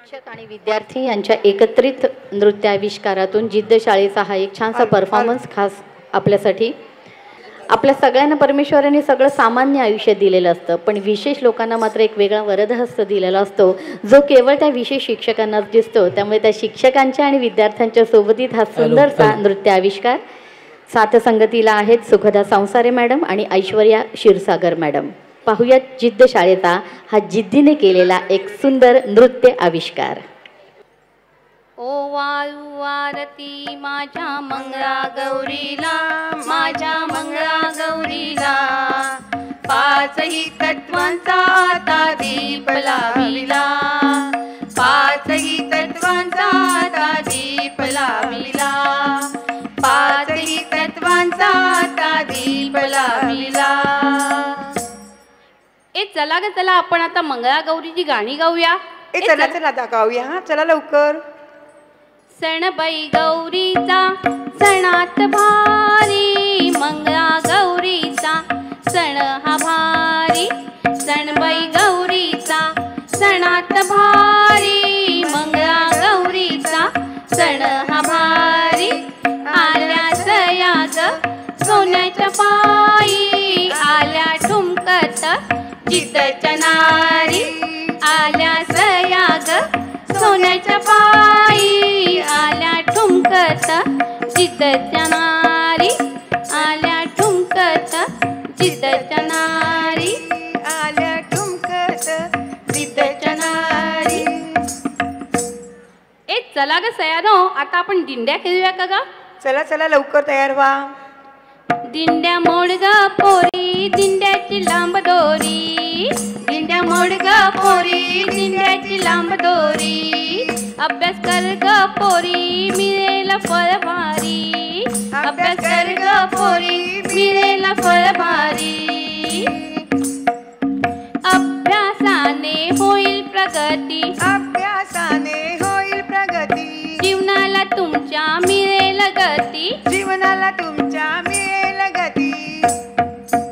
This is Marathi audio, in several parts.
शिक्षक आणि विद्यार्थी यांच्या एकत्रित नृत्याविष्कारातून जिद्द शाळेचा हा एक छानसा परफॉर्मन्स खास आपल्यासाठी. आपल्या सगळ्यांना परमेश्वराने सगळं सामान्य आयुष्य दिलेलं असतं, पण विशेष लोकांना मात्र एक वेगळा वरदहस्त दिलेला असतो, जो केवळ त्या विशेष शिक्षकांनाच दिसतो. त्यामुळे त्या शिक्षकांच्या आणि विद्यार्थ्यांच्या सोबतीत हा सुंदरसा नृत्याविष्कार साथसंगतीला आहेत सुखदा संसारे मॅडम आणि ऐश्वर्या क्षीरसागर मॅडम. पाहूयात जिद्द शाळेचा हा जिद्दीने केलेला एक सुंदर नृत्य आविष्कार. ओ वाळू आरती माझ्या मंगळा गौरीला, माझ्या मंगळा गौरीला, पाचही तत्वांचा आता दीप लाविला, पाचही तत्वांचा आता दीप लाविला, पाचही तत्वांचा आता दीप लाविला. ए चला ग चला, आपण आता मंगळागौरीची गाणी गाऊया. ए चला चला आता गाऊया, हा चला लवकर. सणबाई गौरीचा सणात भारी, मंगळागौरीचा सण हा भारी, सणबाई गौरीचा सणात भारी, मंगळागौरीचा सण हा भारी. आल्या सया ग सोन्याच्या पायी, आल्या ठुमकत जिद्दच्या नारी, आल्या सया ग सोन्याच्या पायी, आल्या ठुमकत जिद्दच्या नारी, आल्या ठुमकत जिद्दच्या नारी, आल्या ठुमकत जिद्दच्या नारी. ए चला ग सयानो, आता आपण दिंड्या खेळूया का ग? चला चला लवकर तयार व्हा. दिंड्या मोड ग पोरी, दिंड्याची लांब दोरी, दिंड्या मोड ग पोरी, दिंड्याची लांब दोरी, अभ्यास कर ग पोरी मिळेल फळ भारी, अभ्यास कर ग पोरी मिळेल फळ भारी. अभ्यासाने होईल प्रगती, अभ्यासाने होईल प्रगती, जीवनाला तुमच्या मिळेल गती, जीवनाला तुमच्या मिळेल गती.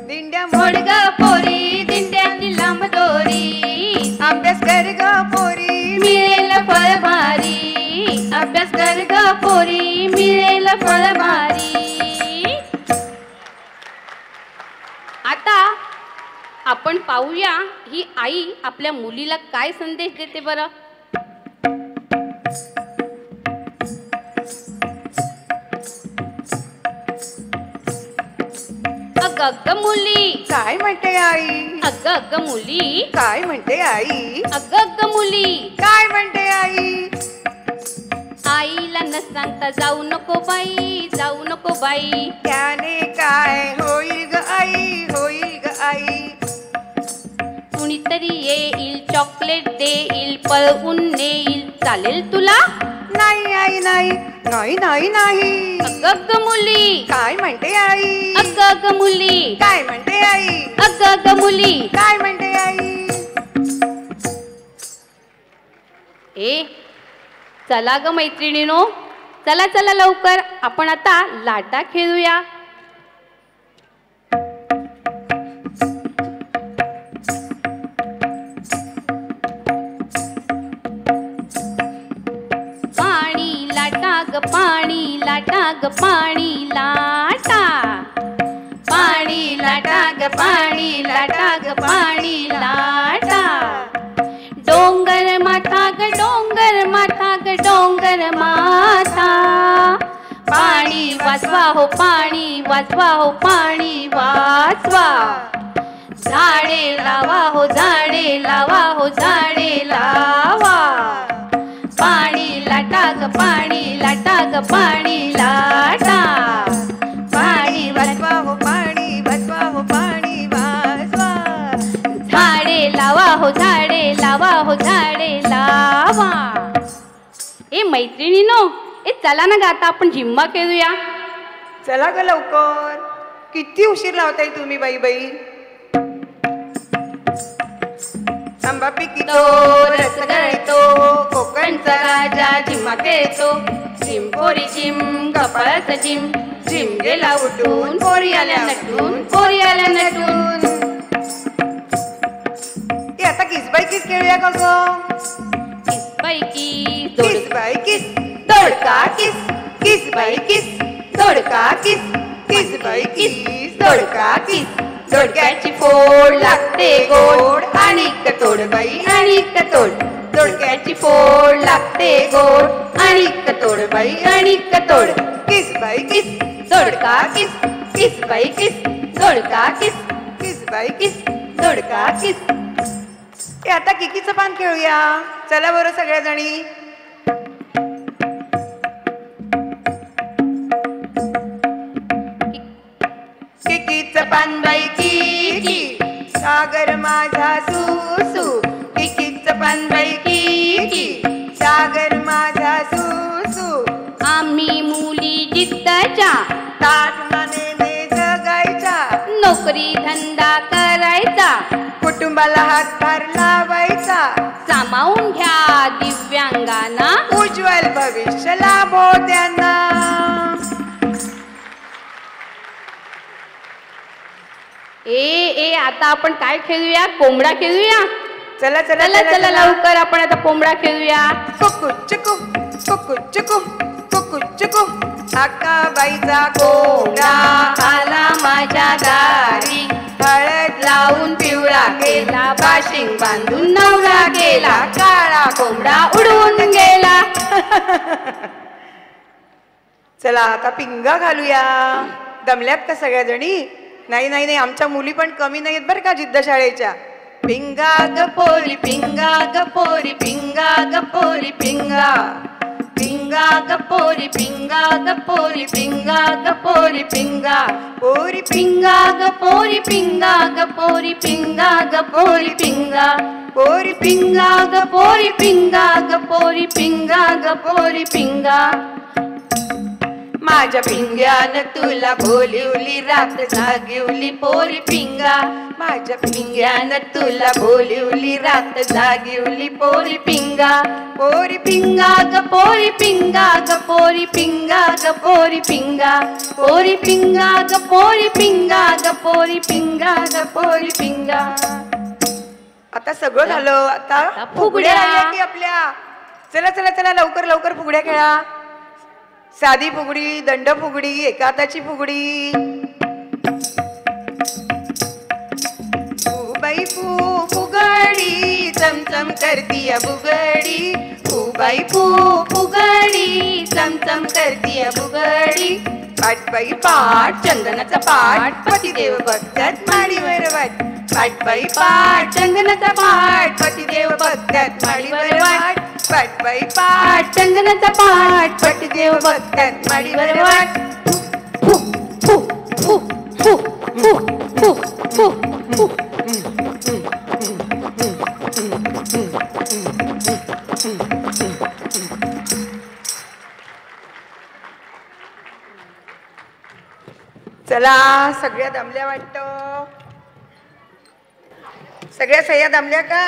दिंड्या मोड ग पोरी, दिंड्याची लांब दोरी, अभ्यास कर ग पोरी मिळेल फळ भारी, अभ्यास कर ग पोरी मिळेल फळ भारी. आता आपण पाहूया ही आई आपल्या मुलीला काय संदेश देते बरं. अग अग मुली काय म्हणते आई, अग अग मुली काय म्हणते आई, अग अग मुली काय म्हणते आई. आईला न सांगता जाऊ नको बाई, जाऊ नको बाई, त्याने काय होईल ग आई, होईल ग आई. कुणीतरी येईल चॉकलेट देईल, पळवून नेईल, चालेल तुला. नाही आई नाही, नाही नाही नाही. अग अग मुली काय म्हणते आई, अग अग मुली काय म्हणते आई, अग अग मुली. काय म्हणते आई. ए चला ग मैत्रिणीनो, चला चला लवकर, आपण आता लाटा खेळूया. पाणी लाटा ग पाणी लाटा ग पाणी लाटा, पाणी लाटा ग पाणी लाटा ग पाणी लाटा. डोंगर माथा ग डोंगर माथा ग डोंगर माथा, पाणी वाचवा हो पाणी वाचवा हो पाणी वाचवा. झाडे लावा हो झाडे लावा हो झाडे लावा. पाणी लाटा ग पाणी लाटा ग पाणी लाटा, पाणी वाचवा हो पाणी वाचवा हो पाणी वाचवा. झाडे लावा हो झाडे लावा हो झाडे लावा. ए मैत्रिणीनो, ए चला ना ग आता आपण झिम्मा खेळूया. चला ग लवकर, किती उशीर लावताय तुम्ही बाई बाई. आंबा पिकितो रस गळतो, कोकणचा राजा झिम्मा खेळतो. झिम पोरी झिम कपाळाचा झिम, झिम गेला उठून पोरी आल्या नटून, पोरी आल्या नटून. आता किस बाई किस खेळूया का ग. किस बाई दोडका किस किस बाई किस दोडका किस किस बाई किस दोडका किस दोडक्याची फोड लागते गोड आणि तोड बाई आणि तोड दोडक्याची फोड लागते गोड आणि तोड बाई आणि तोड किस बाई किस दोडका किस किस बाई किस दोडका किस किस बाई किस दोडका किस ए आता किकीचं पान खेळूया चला बरं सगळ्या जणी किकीचं पान बाई किकी सागर माझा सुसू किकीचं पान बाई किकी सागर माझा सुसू आम्ही मुली जिद्दच्या ताट मानेने जगायच्या नोकरी धंदा करायचा कुटुंबाला हातभार लावायचा सामावून घ्या दिव्यांगांना उज्ज्वल भविष्य लाभो त्यांना ए आता आपण काय खेळूया कोंबडा खेळूया चला चला चला चला लवकर आपण आता कोंबडा खेळूया कुकुच्चकू कुकुच्चकू कुकुच्चकू अक्काबाईचा कोंबडा आला माझ्या दारी हळद लावून पिवळा केला बाशिंग बांधून नवरा गेला काळा कोंबडा उडून गेला चला आता पिंगा घालूया दमल्यात का सगळ्या जणी नाही नाही नाही आमच्या मुली पण कमी नाहीत बरं का जिद्द शाळेच्या पिंगा गपोरी पिंगा गपोरी पिंगा गपोरी पिंगा पिंगा गपोरी पिंगा गपोरी पिंगा गपोरी पिंगा पोरी पिंगा गपोरी पिंगा गपोरी पिंगा गपोरी पिंगा पोरी पिंगा गपोरी पिंगा गपोरी पिंगा गपोरी पिंगा माझ्या पिंग्यानं तुला बोलिवली रात जागिवली पोरी पिंगा माझ्या पिंग्यानं तुला बोलिवली रात जागिवली पोरी पिंगा पोरी पिंगा गपोरी पिंगा गपोरी पिंगा गपोरी पिंगा पोरी पिंगा गपोरी पिंगा गपोरी पिंगा गपोरी पिंगा आता सगळं झालं आता फुगड्या राहिल्या की आपल्या चला चला चला लवकर लवकर फुगड्या खेळा साधी फुगडी दंड फुगडी एकाताची फुगडी बाई फुगडी चमचम करतीय बुगडी बाई फुगडी चमचम करतीय बुगडी पाट बाई पाट चंदनाचा पाट पतिदेव बघतात माडीवर वाट पाट बाई पाट चंदनाचा पाट पतिदेव बघतात माडीवर वाट पाट बाई पाट चंदनाचा पाट पतिदेव बघतात माडीवर वाट फु फु फु फु फु फु फु फु चला सगळ्या दमल्या वाटतं सगळ्या सह्या दमल्या का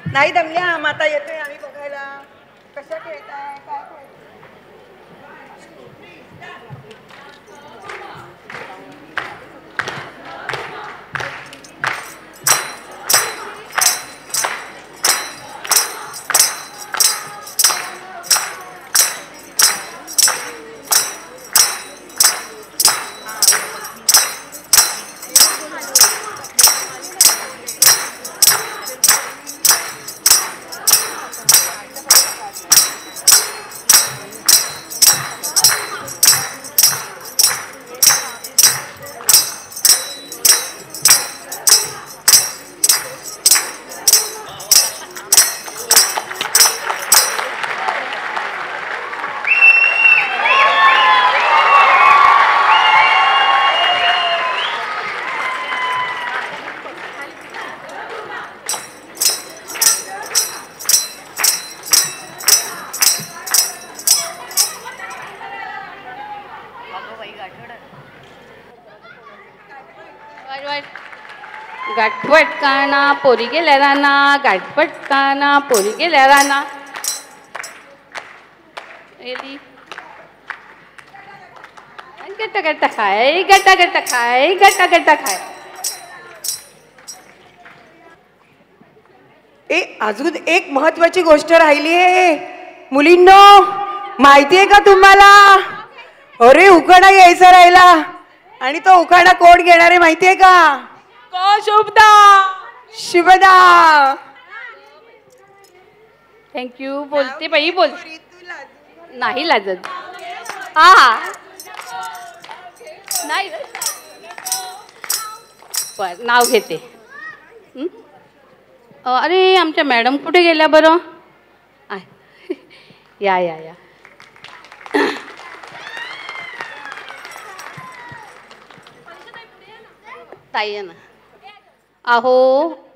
नाही दमल्या माता येतोय आम्ही बघायला कशा खेळताय काय खेळताय गाठवट काना पोरी गेल्या राना गाठवट काना पोरी गेल्या राना गट्टा गट्टा खाय गट्टा गट्टा खाय गट्टा गट्टा खाय अजून एक महत्वाची गोष्ट राहिली आहे मुलींनो, माहितीये का तुम्हाला? अरे उखाणा यायचा राहिला आणि तो उखाणा कोण घेणार आहे माहितीये का? शुभदा. शुभदा. थँक्यू. बोलते बाई, बोल. नाही लाजत. हा नाही बर, नाव घेते. अरे आमच्या मॅडम कुठे गेल्या बरं? या या या. ताई ना. अहो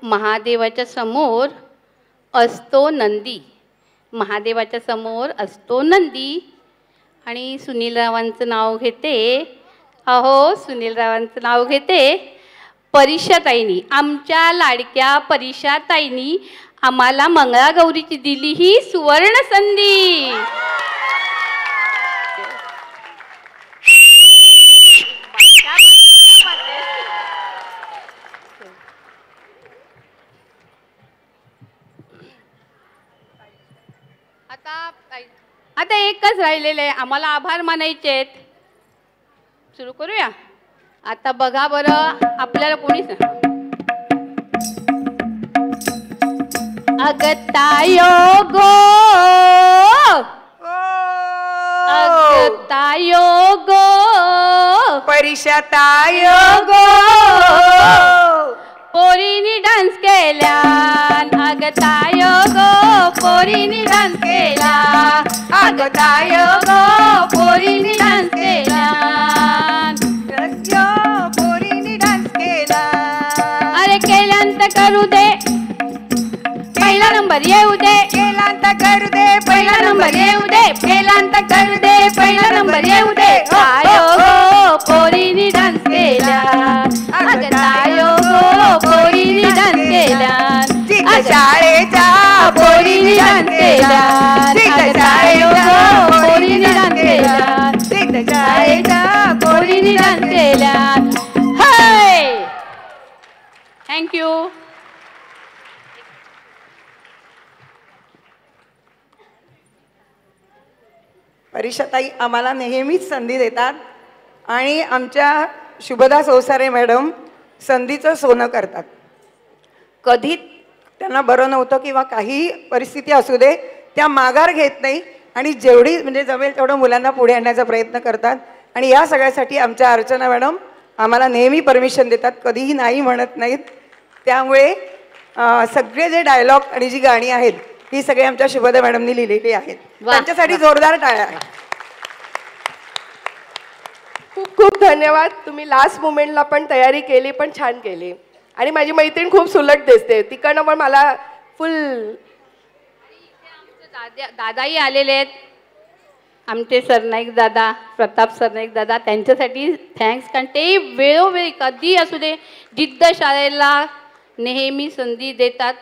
महादेवाच्या समोर असतो नंदी, महादेवाच्या समोर असतो नंदी. आणि सुनीलरावांचं नाव घेते. अहो सुनीलरावांचं नाव घेते. परीक्षाताईंनी, आमच्या लाडक्या परीक्षाताईंनी आम्हाला मंगळागौरीची दिली ही सुवर्ण संधी. आता एकच राहिलेलं आहे, आम्हाला आभार मानायचे आहेत. सुरू करूया. आता बघा बरं, आपल्याला कोणीच अगतायो गो, अगतायो गो, परीक्षातायो गो, पोरीनी डान्स केला. अगतायो गो, पोरीनी डान्स केला. अगतायो गो, पोरीनी डान्स केला. पोरीनी डान्स केला. अरे केल्यानंतर करू दे, पहिला नंबर येऊ दे. केलांत करू दे, पहिला नंबर येऊ दे. केल्यानंतर करू दे, पहिला नंबर येऊ दे. तायो गो, पोरीनी डान्स केला. अगतायो गो, पोरीनी डान्स केला. शाळेच्या पोरीनी डान्स केला. अगतायो गो, पोरीनी डान्स केला. शाळेच्या पोरीनी डान्स केला. हाय, थँक्यू. परीक्षाताई आम्हाला नेहमीच संधी देतात आणि आमच्या शुभदा सौसारे मॅडम संधीचं सोनं करतात. कधी त्यांना बरं नव्हतं किंवा काही परिस्थिती असू दे, त्या माघार घेत नाही आणि जेवढी म्हणजे जमेल तेवढं मुलांना पुढे आणण्याचा प्रयत्न करतात. आणि या सगळ्यासाठी आमच्या अर्चना मॅडम आम्हाला नेहमी परमिशन देतात, कधीही नाही म्हणत नाहीत. त्यामुळे सगळे जे डायलॉग आणि जी गाणी आहेत ही सगळी आमच्या शुभदा मॅडमनी लिहिलेली आहेत. त्यांच्यासाठी जोरदार टाळ्या. खूप खूप धन्यवाद. तुम्ही लास्ट मोमेंटला पण तयारी केली, पण छान केली. आणि माझी मैत्रीण खूप सुलट दिसते, तिकडनं पण मला फुल. दादाही आलेले आहेत, आमचे सरनाईक दादा, प्रताप सरनाईक दादा. त्यांच्यासाठी थँक्स, कारण ते वेळोवेळी कधी असू दे जिद्द शाळेला नेहमी संधी देतात.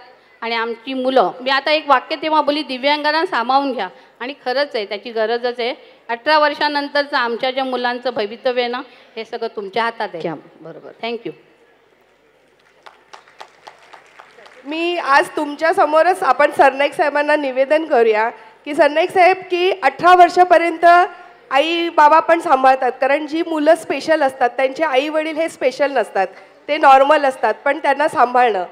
आणि आमची मुलं, मी आता एक वाक्य तेव्हा बोली, दिव्यांगांना सामावून घ्या. आणि खरंच आहे, त्याची गरजच आहे. 18 वर्षानंतरचं आमच्या ज्या मुलांचं भवितव्य आहे ना, हे सगळं तुमच्या हातात आहे. बरोबर. थँक्यू. मी आज तुमच्या समोरच आपण सरनाईक साहेबांना निवेदन करूया की सरनाईक साहेब की 18 वर्षापर्यंत आई बाबा पण सांभाळतात. कारण जी मुलं स्पेशल असतात त्यांचे आई वडील हे स्पेशल नसतात, ते नॉर्मल असतात, पण त्यांना सांभाळणं,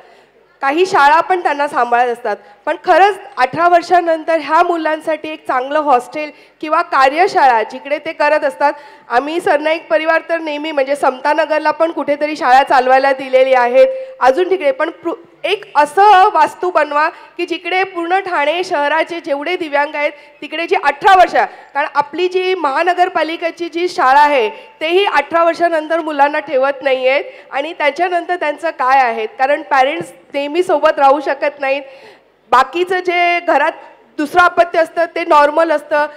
काही शाळा पण त्यांना सांभाळत असतात. पण खरंच 18 वर्षानंतर ह्या मुलांसाठी एक चांगलं हॉस्टेल किंवा कार्यशाळा जिकडे ते करत असतात. आम्ही सरनाईक परिवार तर नेहमी म्हणजे समतानगरला पण कुठेतरी शाळा चालवायला दिलेली आहेत, अजून तिकडे पण एक असं वास्तू बनवा की जिकडे पूर्ण ठाणे शहराचे जेवढे दिव्यांग आहेत तिकडे जी 18 वर्ष, कारण आपली जी महानगरपालिकेची जी शाळा आहे तेही 18 वर्षानंतर मुलांना ठेवत नाही आहेत. आणि त्याच्यानंतर त्यांचं काय आहे, कारण पॅरेंट्स नेहमी सोबत राहू शकत नाहीत. बाकीचं जे घरात दुसरं अपत्य असतं ते नॉर्मल असतं.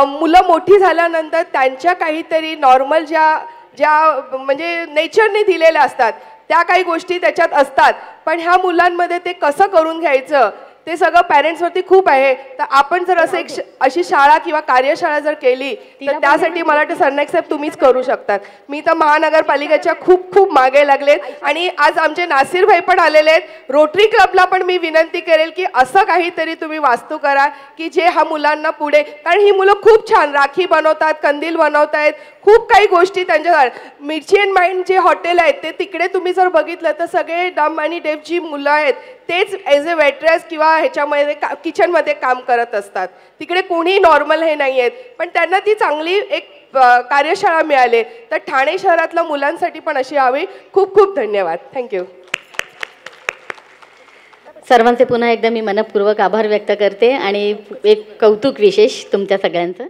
मुलं मोठी झाल्यानंतर त्यांच्या काहीतरी नॉर्मल ज्या म्हणजे नेचरने दिलेल्या असतात त्या काही गोष्टी त्याच्यात असतात. पण ह्या मुलांमध्ये ते कसं करून घ्यायचं ते सगळं पॅरेंट्सवरती खूप आहे. तर आपण जर असं अशी शाळा किंवा कार्यशाळा जर केली तर त्यासाठी मला वाटतं सरनाईक साहेब तुम्हीच करू शकतात. मी तर महानगरपालिकेच्या खूप खूप मागे लागलेत आणि आज आमचे नासिर भाई पण आलेले आहेत. रोटरी क्लबला पण मी विनंती करेल की असं काहीतरी तुम्ही वास्तू करा की जे हा मुलांना पुढे, कारण ही मुलं खूप छान राखी बनवतात, कंदील बनवतायत, खूप काही गोष्टी त्यांच्या. मिरची अँड माइंड जे हॉटेल आहेत ते तिकडे तुम्ही जर बघितलं तर सगळे डम आणि डेफ जी मुलं आहेत तेच ॲज अ वेट्रेस किंवा ह्याच्यामध्ये किचनमध्ये काम करत असतात. तिकडे कोणी नॉर्मल हे नाही आहेत, पण त्यांना ती चांगली एक कार्यशाळा मिळाली. तर ठाणे शहरातल्या मुलांसाठी पण अशी हवी. खूप खूप धन्यवाद. थँक्यू. सर्वांचे पुन्हा एकदा मी मनपूर्वक आभार व्यक्त करते आणि एक कौतुक विशेष तुमच्या सगळ्यांचं.